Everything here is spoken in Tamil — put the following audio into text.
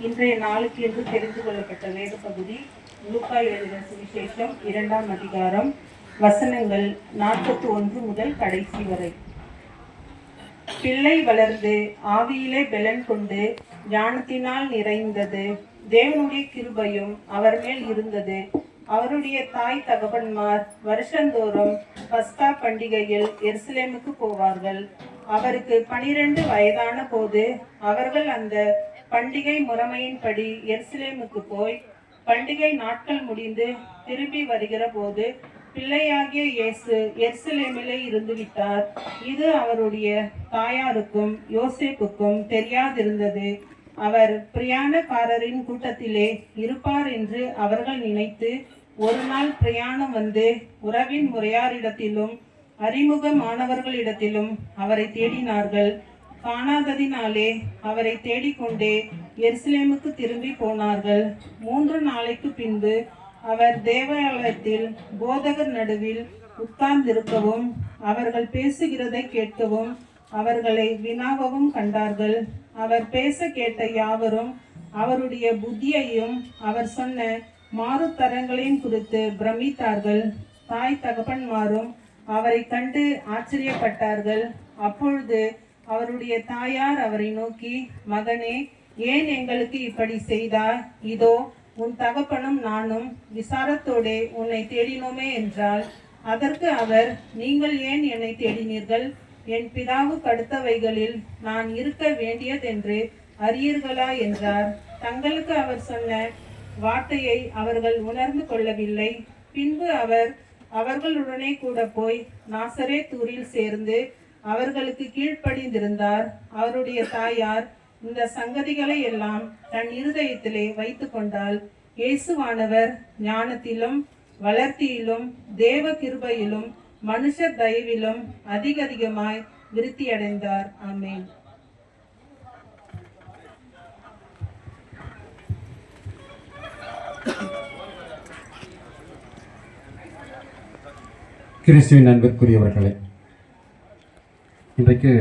இன்றைய நாளுக்கு என்று தெரிந்து கொள்ளப்பட்ட வேத பகுதி லூக்கா எழுதின சுவிசேஷம் 2ஆம் அதிகாரம் வசனங்கள் 41 முதல் கடைசி வரை. பிள்ளை வளர்ந்து ஆவியிலே பெலன் கொண்டு ஞானத்தினால் நிறைந்தது. தேவனுடைய கிருபையும் அவர் மேல் இருந்தது. அவருடைய தாய் தகப்பன்மார் வருஷந்தோறும் பஸ்கா பண்டிகையில் எருசலேமுக்கு போவார்கள். அவருக்கு 12 வயதான போது அவர்கள் அந்த பண்டிகை முறைமையின்படி எருசலேமுக்கு போய் பண்டிகை நாட்கள் முடிந்து திரும்பி வருகிற போது பிள்ளையாகிய இயேசு எருசலேமிலே இருந்து விட்டார். இது அவருடைய தாயாருக்கும் யோசேப்புக்கும் தெரியாதிருந்தது. அவர் பிரயாணக்காரரின் கூட்டத்திலே இருப்பார் என்று அவர்கள் நினைத்து ஒரு நாள் பிரயாணம் வந்து உறவின் முறையாரிடத்திலும் அறிமுகமானவர்களிடத்திலும் அவரை தேடினார்கள். காணாததினாலே அவரை தேடிக்கொண்டே எருசலேமுக்கு திரும்பி போனார்கள். 3 நாளைக்கு பின்பு அவர் தேவாலயத்தில் போதகர் நடுவில் உட்கார்ந்திருக்கவும் அவர்கள் பேசுகிறதை கேட்கவும் அவர்களை வினாகவும் கண்டார்கள். அவர் பேச கேட்ட யாவரும் அவருடைய புத்தியையும் அவர் சொன்ன மாறுதரங்களையும் குறித்து பிரமித்தார்கள். தாய் தகப்பன்மாரும் அவரை கண்டு ஆச்சரியப்பட்டார்கள். அப்பொழுது அவருடைய தாயார் அவரை நோக்கி, மகனே, ஏன் எங்களுக்கு இப்படி செய்தாய்? இதோ உன் தகப்பனும் நானும் விசாரத்தோடே உன்னை தேடினோமே என்றாள். அதற்கு அவர், நீங்கள் ஏன் என்னை தேடினீர்கள்? என் பிதாவுக்கு அடுத்தவைகளில் நான் இருக்க வேண்டியதென்று அறியீர்களா என்றார். தங்களுக்கு அவர் சொன்ன வார்த்தையை அவர்கள் உணர்ந்து கொள்ளவில்லை. பின்பு அவர் அவர்களுடனே கூட போய் நாசரேத்தூரில் சேர்ந்து அவர்களுக்கு கீழ்ப்படிந்திருந்தார். அவருடைய தாயார் இந்த சங்கதிகளை எல்லாம் தன் இருதயத்திலே வைத்து கொண்டாள். இயேசுவானவர் ஞானத்திலும் வளர்த்தியிலும் தேவ கிருபையிலும் மனுஷர் தயவிலும் அதிகமாய் விருத்தியடைந்தார். ஆமென். கிறிஸ்துவின் அன்பிற்குரியவர்களே, இன்றைக்கு